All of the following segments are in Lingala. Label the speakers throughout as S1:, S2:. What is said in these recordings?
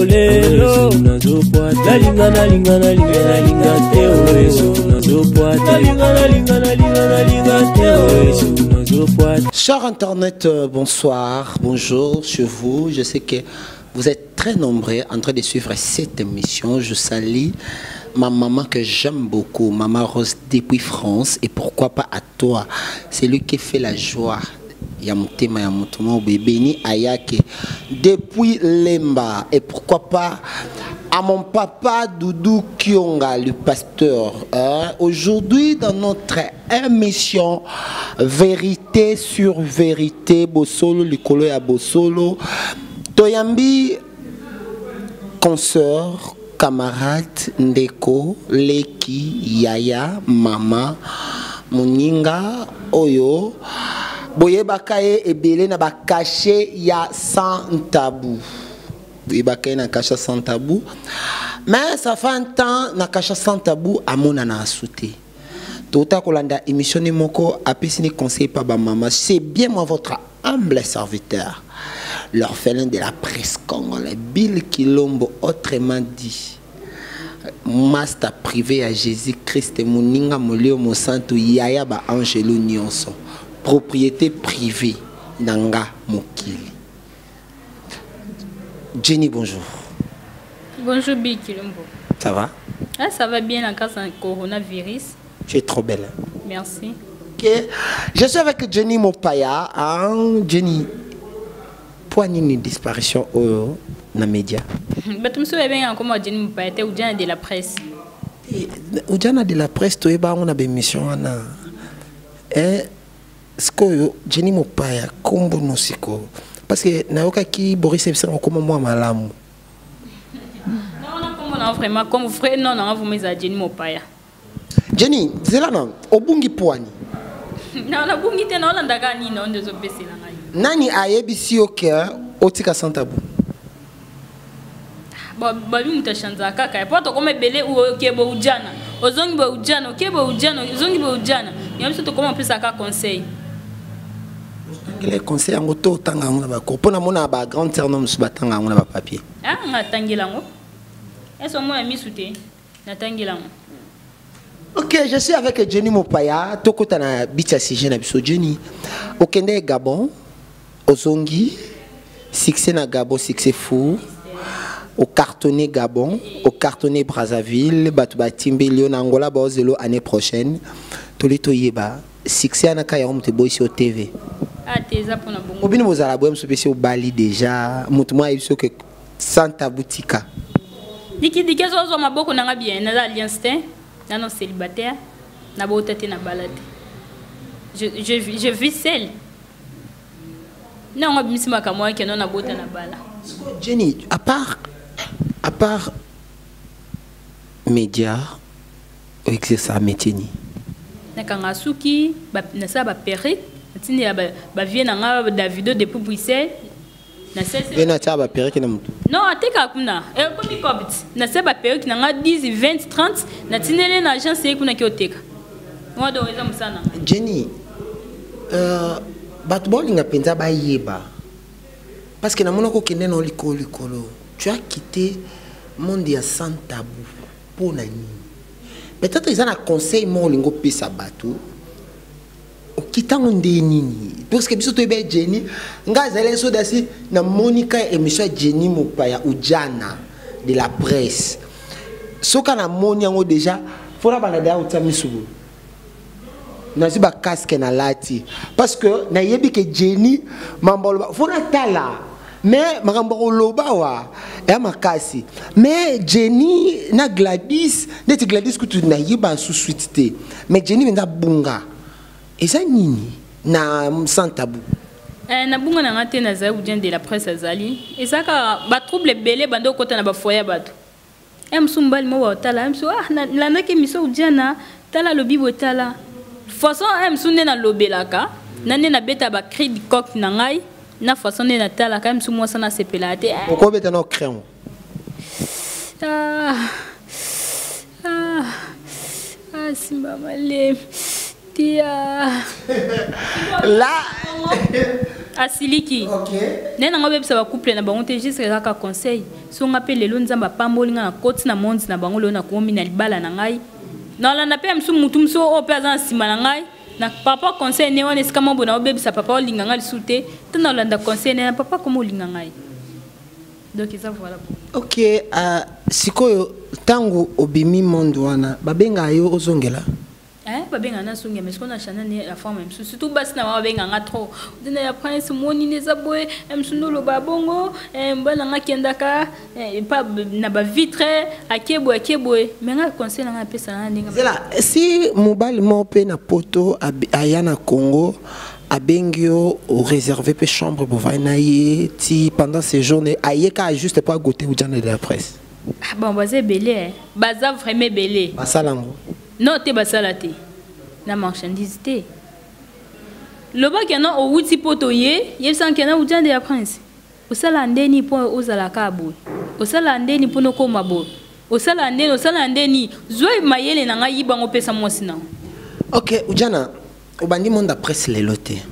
S1: lelo nazopoata linga na linga na linga na linga te oyo nazopoata linga na linga na linga na linga te oyo nazopoata.
S2: Cher internet, bonsoir, bonjour chez vous. Je sais que vous êtes très nombreux en train de suivre cette émission. Je salue ma maman que j'aime beaucoup, Maman Rose depuis France. Et pourquoi pas à toi, c'est lui qui fait la joie. Yamutema Yamutoma Béni Ayake depuis Lemba. Et pourquoi pas à mon papa Doudou Kionga, le pasteur. Aujourd'hui, dans notre émission Vérité sur Vérité, Bosolo, Likolo ya Bosolo, Toyambi, consoeur, camarade, Ndeko, Leki, Yaya, Mama, Moninga, Oyo, Boyebakaye et Belé na ba caché ya sans tabou. Boyebakaye na caché sans tabou. Mais ça fait un temps na caché sans tabou à mon ana souté. Tota kolanda émission ni moko apesini conseil pa ba maman. C'est bien moi votre humble serviteur. L'orphelin de la presse congolaise, Bill Kilombo, autrement dit, master privé à Jésus-Christ, Moninga Molio Monsanto, Yaya Ba Angelo Nyonso, propriété privée, Nanga Mokili. Jenny, bonjour.
S3: Bonjour Bill Kilombo.
S2: Ça va?
S3: Ah, ça va bien en cas d'un coronavirus.
S2: Tu es trop belle.
S3: Merci.
S2: Okay. Je suis avec Jenny Mopaya. Hein? Jenny. Ni disparition au na média.
S3: Mais tu me souviens bien comment Jenny Mopaya était au Diana de la presse.
S2: Au Diana de la presse, tu es on a une émission na. Ce que Jenny Mopaya kombo no siko parce que na yoka ki Boris Epsen comme moi malamu.
S3: Non vraiment comme frère non vous me à Jenny Mopaya.
S2: Jenny, c'est là non, obungi poani.
S3: Non la bungi te non ndaka ni non de zopesi la ngai.
S2: Nani ayebisi oke otika santabu.
S3: Babi mutashanza kaka poto kome bele okebo ujana. Ozongi bo ujana, okebo ujana, ozongi bo ujana. Yamso to koma pesa ka conseil.
S2: Les conseils en auto tanga ngona ba ko pona mona ba grand terme su batanga ngona ba papier.
S3: Ah ngatangila ngo. Eso mo ya misute. Natangila ngo.
S2: Ok, je suis avec Jenny Mopaya. Tokota na bitia sije na biso Jenny. Okende Gabon, Ozongi, succès na Gabon, succès fou. Au cartonné Gabon, au cartonné Brazzaville, Batouba Timbe, Lyon, Angola, Bozelo année prochaine. Tolito Yeba, succès na Kayom te boy sur TV.
S3: Ah, t'es ça pour na bongo.
S2: Obino bozala boem au Bali déjà. Moutuma ibiso que Santa Boutika.
S3: Diki zo maboko na bien na alliance te. Non célibataire, na beauté na balade. Je vis seule. Non, on a ma camoin qui non na beauté na bala.
S2: Jenny, à part médias, exerce un métier ni.
S3: Na kanga suki, na sa ba perruque, tini ba vie na Davido depuis Bruxelles. Na sese.
S2: Vena ta ba perruque na mutu.
S3: Non, ateka kuna. E komi kobit. Na se ba perruque na 10, 20, 30, na tinele na agence e kuna ki oteka. Ngodo weza musana.
S2: Jenny, bat bolinga penza ba yeba. Parce que na monoko kende na likolo. Tu as quitté monde ya sans tabou pour na nini. Peut-être ils ont un conseil mo lingo pesa bato. Kitango ndenini parce que biso to ebe Jenny nga zale so dasi na Monica émission Jenny Mopaya ujana de la presse soka na moni yango déjà fona bana da utamisu na ziba casque na lati parce que na yebi ke Jenny mambolo fona tala mais makambo loba wa ya makasi mais Jenny na Gladys neti Gladys kutu na yeba sous suite mais Jenny nda bunga. Et ça nini na sans tabou.
S3: Na bunga na ngate na za udien de la presse azali. Et ça ka ba trouble belé bando kota na ba foya bato. Msumbali mo wa tala msu la na ke miso udiana tala lobi botala. Façon msunde na lobelaka nane na beta ba cri du coq na ngai na façon na tala ka msu mo sana sepelate.
S2: Pourquoi beta no crayon?
S3: Simba malé.
S2: Là,
S3: asiliki nde nanga bebisa bacouple na bango te juste kaka conseil so nga mpe lelo nzambe apamboli nga na koti na mondi na bango lelo nakomi na libala na ngai nalanda mpe ya mosu mutu mosu oyo mpe aza na nsima na ngai na papa conseil ne wana esika mambo na obebisa papa olinga ngai lisu te te nalanda conseil ne na papa koma olinga ngai donc eza voilà
S2: ok sikoyo ntango obimi monde wana babenga yo ozongela
S3: babenga na songe mais qu'on a chana ne la femme même surtout bas na babenga nga trop dina ya prince moni ne zaboe msundo babongo mbana nga kendaka pa na ba vitre akebo mais nga conseil nga pesa na ndinga
S2: zela si mobile mo pe na poto ayana Congo abengio au réservé pe chambre pour vainaye ti pendant ces journées ayeka juste pas goûter ou de la presse
S3: bon bazé belé baza vraiment belé
S2: basalango
S3: non te basala te na marchandise te loba kana o wuti poto ye san kana ujande ya prince osala ndeni po ozala kabo osala ndeni po noko mabo osala ndeni zoi mayele na ngai bango pesa mwasina
S2: ok ujana obandi monde presse les lotés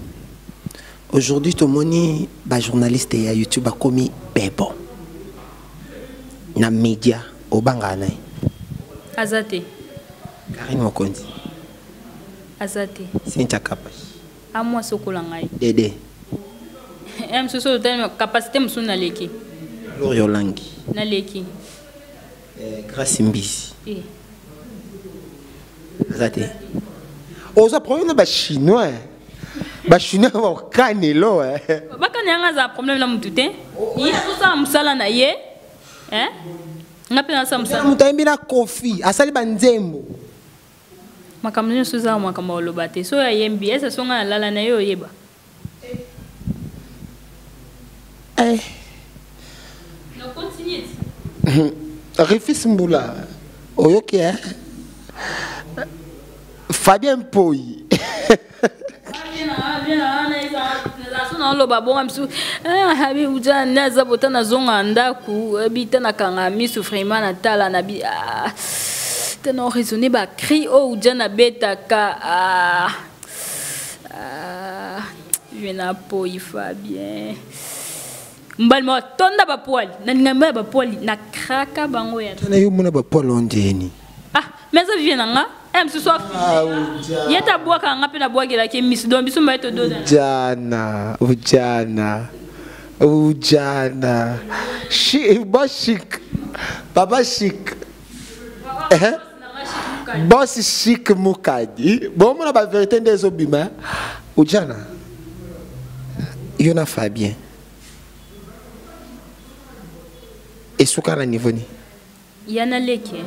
S2: aujourd'hui to moni ba journaliste ya YouTube a komi bebo na media obangana
S3: azate
S2: Karine Mokondi
S3: azate
S2: Cynthia Kapash
S3: amwa sokola ngai
S2: Dede
S3: soso tellement capacité musu na leki
S2: Lorio Langi
S3: na leki
S2: Grace Mbisi azate oza problème ba chinois ba kanelo
S3: bakanya za problème na mutu te yi sosa musala na ye ngapena sa musala
S2: mutayimbi na kofi asali banzembo
S3: makambo nyonso eza makambo oloba te so ya yembi ese songa na lala na yo oyeba no continue
S2: Rifis Mbula oyoki Fabien Poyi
S3: oloba bonga misu habi uja naza botana zonga ndaku ebita na kanga misu vraiment na tala na bi tena raisonner ba cri o uja na beta ka je na Poyi Fabien mbalmo tonda ba poil na ngamba ba poil na kraka bango ya
S2: na yo mona ba poil ondeni
S3: mais ça vient nga ce soir yeta boaka nga pe na boakela ke miss don biso mba to do
S2: ujana chic papa chic boss chic mukadi bon mona ba vérité ndezo bima ujana yona Fabien et suka na niveau ni
S3: yana leke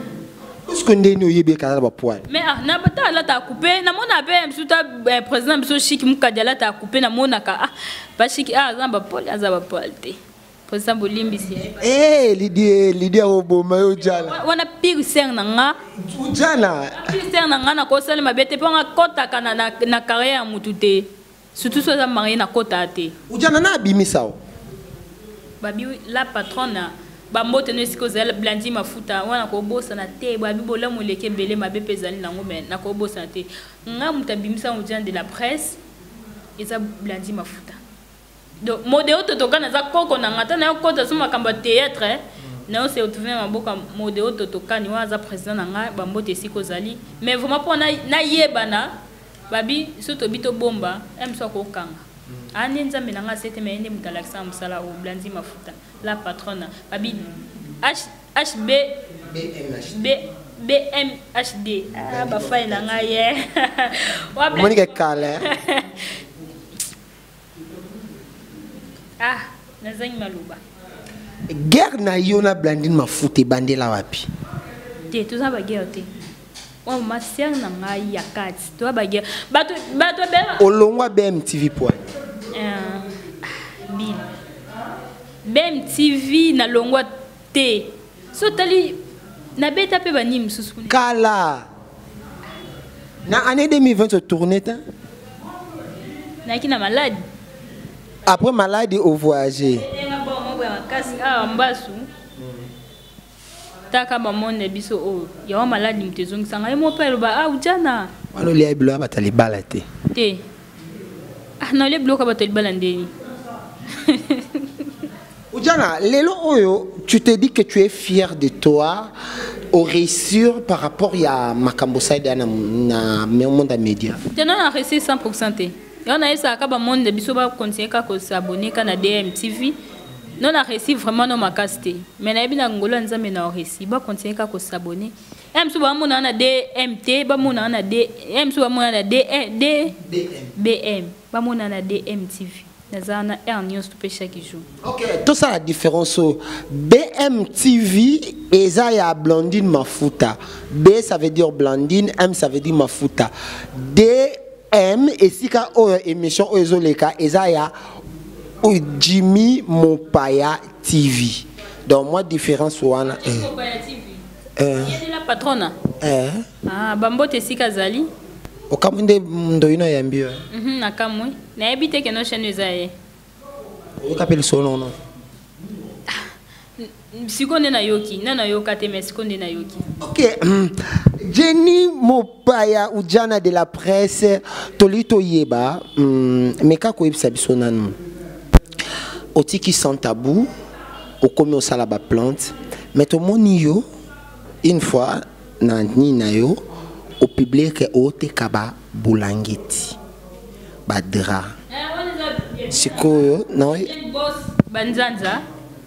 S2: est-ce que ndeni oyebi kala ba poil
S3: mais na bata la ta couper na mona be msuta président biso chic mukadi la ta couper na mona ka ba chic azamba poil te président bolimbisi
S2: Lydia oboma yo jana
S3: wana pire ser na nga
S2: ujana
S3: pire ser na nga na ko sala mabete po nga kota kana na carrière mutu te surtout so za marié na kota te
S2: ujana na abimisa
S3: babi la patronne bambote no siko zala blandi mafuta wana ko bosa na te babi bola moleke bele mabe pezali nango men na ko bosa te nga mutabimisa ujana de la presse eza blandi mafuta donc modèle totokana za koko na ngata na kota suma kamba théâtre na se retrouver maboka modèle totokani wa za président na nga bambote siko zali mais vraiment pour na yebana babi soto bito bomba emso ko kanga ani nzambe nanga sete me ende mutalakisa musala o blandi mafuta la patronne babi HB BMHD ba fay nanga ye wa
S2: Monica Kale
S3: nazangi maluba
S2: guerre na yona blandine mafuta bandela wapi
S3: te tuza ba guerre te wa maser na ngai ya kati to ba guerre bato bela
S2: olongwa BMTV point
S3: BMTV na longwa te so tali na beta pe bani msusu
S2: kala na année 2020 se tourner ta
S3: na kina malade
S2: après maladie au voyager
S3: mbasu taka bamonde biso o ya maladi mtezongisa ngai mo pelo ba ujana
S2: wano lia bilo batali balate
S3: te na le bloka batali balande
S2: Oudjana, Lelo Oyo, tu te dis que tu es fier de toi au réussir par rapport à Makambo Saïda na monde média.
S3: Tu n'as pas réussi 100%. On a essayé de monde de bisoba continuer à s'abonner à DMTV. Non, on a réussi vraiment dans ma casté. Mais na ebina ngolo nzambe na réussi. Ba continuer à s'abonner. Emsu ba mona na DMT, ba mona na emsu ba mona na BM, ba mona na DMTV. Nazana Air News tout chaque jour.
S2: OK, tout ça la différence BMTV et ça y a Blandine Mafuta. B ça veut dire Blandine, M ça veut dire Mafuta. DM et si ka émission Ozoleka et ça y a Jimmy Mopaya TV. Donc moi différence wana
S3: Mopaya TV. Il y a la patronne. Ah, bambote sika zali.
S2: Okamunde ndoina yambio.
S3: Nakamwe. Na ebite ke no chaîne zaye.
S2: O kapel solo non.
S3: Sikonde na yoki, na yoka te mais sikonde na yoki.
S2: OK. Jenny Mopaya Oudjana de la presse Tolito Yeba meka ko ebisa biso nanu. Otiki sans tabou, au komi au salaba plante, mais to moni yo une fois na ni na yo au public au te kaba bulangiti badra siko non
S3: boss banzanza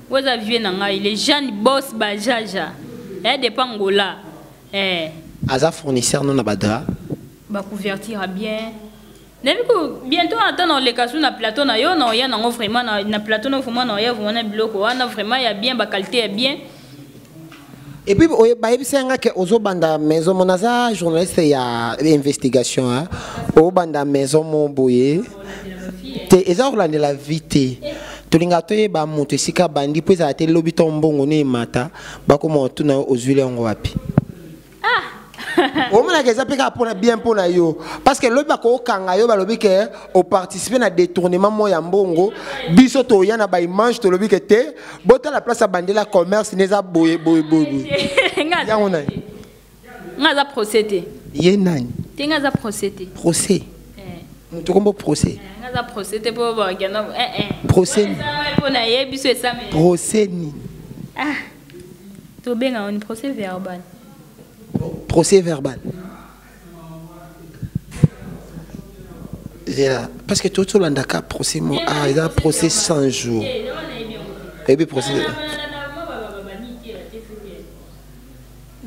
S3: woza vie na ngai les jeunes boss bajaja de pangola
S2: aza fournisseur non na badra
S3: ba couvertir bien bientôt attendre les cas sur na plateau na yo na ya na vraiment na plateau na vraiment na ya vraiment bloc wana vraiment ya bien ba qualité est bien.
S2: Et puis, il que aux banda maison mon asa journaliste il y a investigation hein au banda maison mon boye te ezarula de la vite tolinga to ba monte sika bandi puis a te lobi tombongo ne mata ba ko tuna ozwile ngo wapi au moins que ça peut pour bien pour na yo parce que lobi ba ko kanga yo ba lobi que au participer na détournement mo ya mbongo biso to yana ba image to lobi que te bota la place à bandi la commerce neza boye
S3: ngaza procédé
S2: yenani
S3: ngaza procédé
S2: procès tu comprends procès
S3: ngaza procédé pour ba gana
S2: procès
S3: na yebiso esa me
S2: procès ni
S3: to benga on procès verbal.
S2: Procès verbal. Parce que tout le monde a un procès, il a un procès 100 jours. Et puis procès.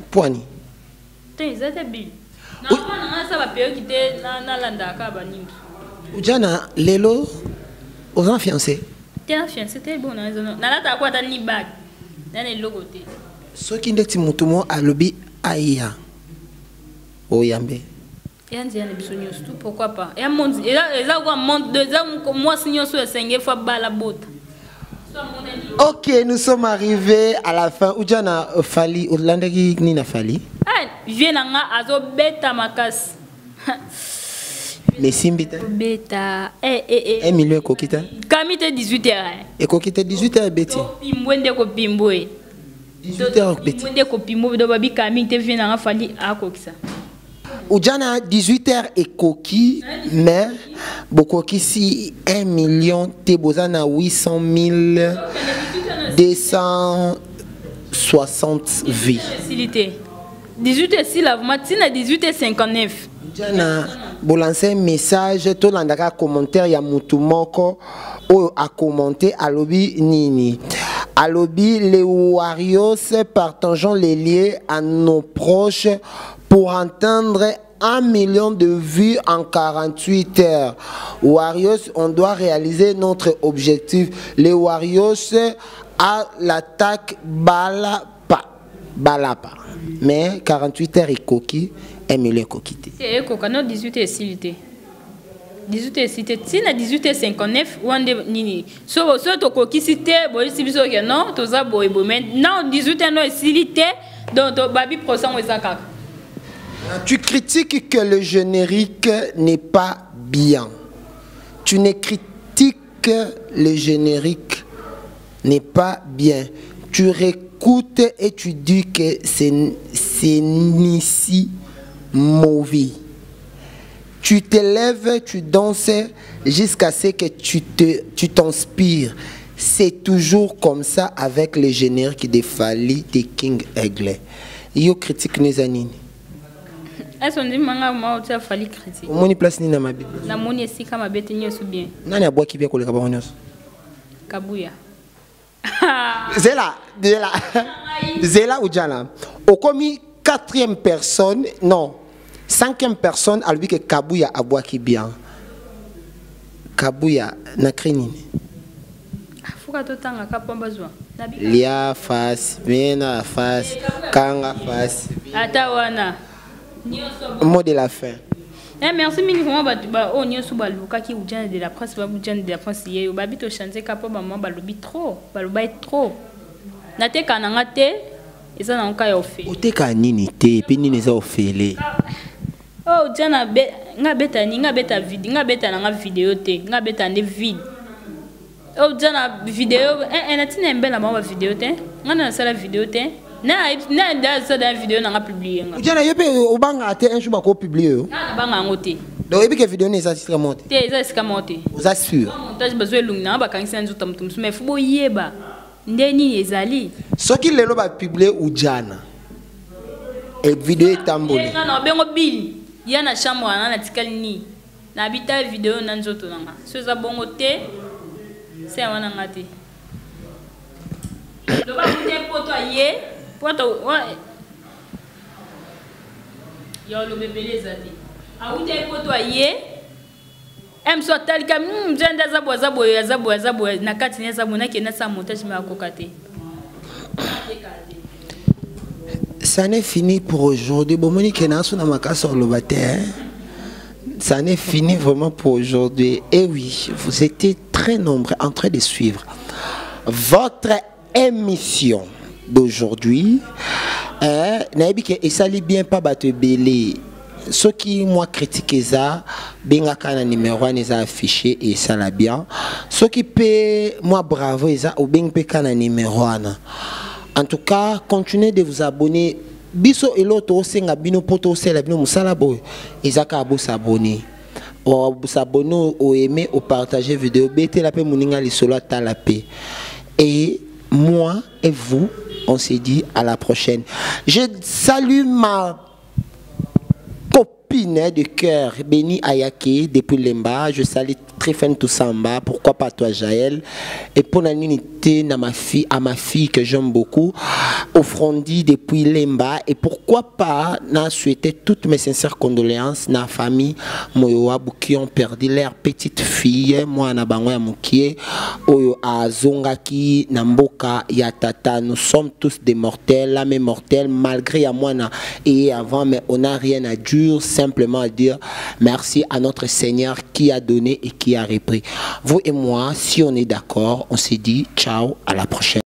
S2: Poigny. Oudjana, Lelo, aux enfants fiancés.
S3: T'es un fiancé, t'es bon. Nalata quoi t'as ni bague. N'en est le côté.
S2: Ce qui est timotumo à lobby aïa. Oyambe.
S3: Et on dit pourquoi pas. Et un monde, et là quoi monde deux hommes comme moi signons sur 5 fois bas la botte.
S2: OK, nous sommes arrivés à la fin. Oudjana Fali, Olandaki Nina Fali.
S3: Ah, viens nga azo beta makas.
S2: Mais simbita.
S3: Beta.
S2: 1 million kokita.
S3: Kamite 18h.
S2: Et kokita 18h beti.
S3: Pimbwende ko pimbwe.
S2: 18h beti.
S3: Pimbwende ko pimbwe do babi kamite viens nga Fali akokisa.
S2: Oudjana 18h et coquille, mais beaucoup si 1 million tebozana 800 000 260 vies.
S3: 18h si la matina 18h59.
S2: Oudjana bon lancer un message tout l'andaka commentaire ya mutu moko o a commenté à lobby nini. À lobby les Warriors partageons les liens à nos proches pour entendre 1 million de vues en 48 heures. Warriors, on doit réaliser notre objectif. Les Warriors à l'attaque balapa. Mais 48 heures et coquille, 1 million coquille.
S3: C'est coquille, 18 heures silité. 18 heures cité. Si na 18h59, wande nini. So to coquille cité, boy si biso que non, to za boy mais non 18h no silité, donc babi procès on ezaka.
S2: Tu critiques que le générique n'est pas bien. Tu ne critiques que le générique n'est pas bien. Tu réécoutes et tu dis que c'est ici mauvais. Tu te lèves, tu danses jusqu'à ce que tu t'inspires. C'est toujours comme ça avec les génériques de Fally de King Aigle. Yo critique les anines.
S3: Est-ce qu'on dit manga moi tu as Fally critique?
S2: Au moins place ni na mabi.
S3: Na moni si kama bete nyoso bien.
S2: Nani abwa ki bien koleka ba nyos?
S3: Kabuya.
S2: Zela ou Djala. Au commis 4e personne, non, 5e personne, à lui que Kabuya abwa ki bien. Kabuya na krenine.
S3: Fuka totanga kapamba zwa.
S2: Lia face, mena face, kanga face.
S3: Ata wana.
S2: Mot de la fin.
S3: Eh, merci mille fois ba o nyoso ba luka ki ujana de la presse ba ujana de la presse ye ba bito chanter kapo ba mo ba lobi trop ba loba trop na te kananga te eza na nka ya ofe
S2: O te ka nini te pe nini za ofele.
S3: Oh ujana be nga beta video nga beta na nga video te nga beta ne vide. Oh ujana video na tina mbela ma ba video te nga na sala video te na da ça dans vidéo na publier nga.
S2: Ujana yepe obanga ate un jour ba ko publier.
S3: Na banga ngote.
S2: Donc ebi ke vidéo ne ça sera monté.
S3: Te ça sera monté.
S2: Vous assure.
S3: Montage besoin lungna ba kanisa nzuta mutum mais fubo yeba. Ndeni ezali.
S2: Soki lelo ba publier Ujana. Et vidéo etamboli.
S3: Non bengo bill. Ya na chambre na tikali ni. Na bita vidéo na nzoto nanga. So za bongo te. C'est wana ngati. Lo ba mute poto ye. Poto wa. Yo lo bebele zati. A mute poto ye. Em so talika mjenda zabo na kati ne zabo na kena sa montage me akokate.
S2: Ça n'est fini pour aujourd'hui. Bon, Monique n'a pas sur le bâtiment. Ça n'est fini vraiment pour aujourd'hui. Et oui, vous étiez très nombreux en train de suivre votre émission d'aujourd'hui. Et ça n'est bien pas battu belé. Ce qui moi critiqué ça, bien qu'un numéro est affiché et ça l'a bien. Ce qui peut moi bravo ça ou bien qu'un numéro en tout cas, continuez de vous abonner. Biso et l'autre senga bino poto sela bino musala boy. Ezaka abo s'abonner. O s'abonner, o aimer, o partager vidéo. Bete la paix muninga li solo ta la paix. Et moi et vous, on se dit à la prochaine. Je salue ma copine de cœur, Béni Ayake, depuis Lemba. Je salue Tréfen Toussamba. Pourquoi pas toi, Jaël? Et pour la unité à ma fille que j'aime beaucoup, Offrondi depuis Lemba. Et pourquoi pas, n'a souhaité toutes mes sincères condoléances na famille Moyoabu qui ont perdu leur petite fille. Moi, na bangoya mukie, Oyo Azongaki, Namboka, Yatata. Nous sommes tous des mortels, l'âme est mortelle, malgré à moi et avant, mais on n'a rien à dire, simplement à dire merci à notre Seigneur qui a donné et qui a repris. Vous et moi, si on est d'accord, on se dit ciao, à la prochaine.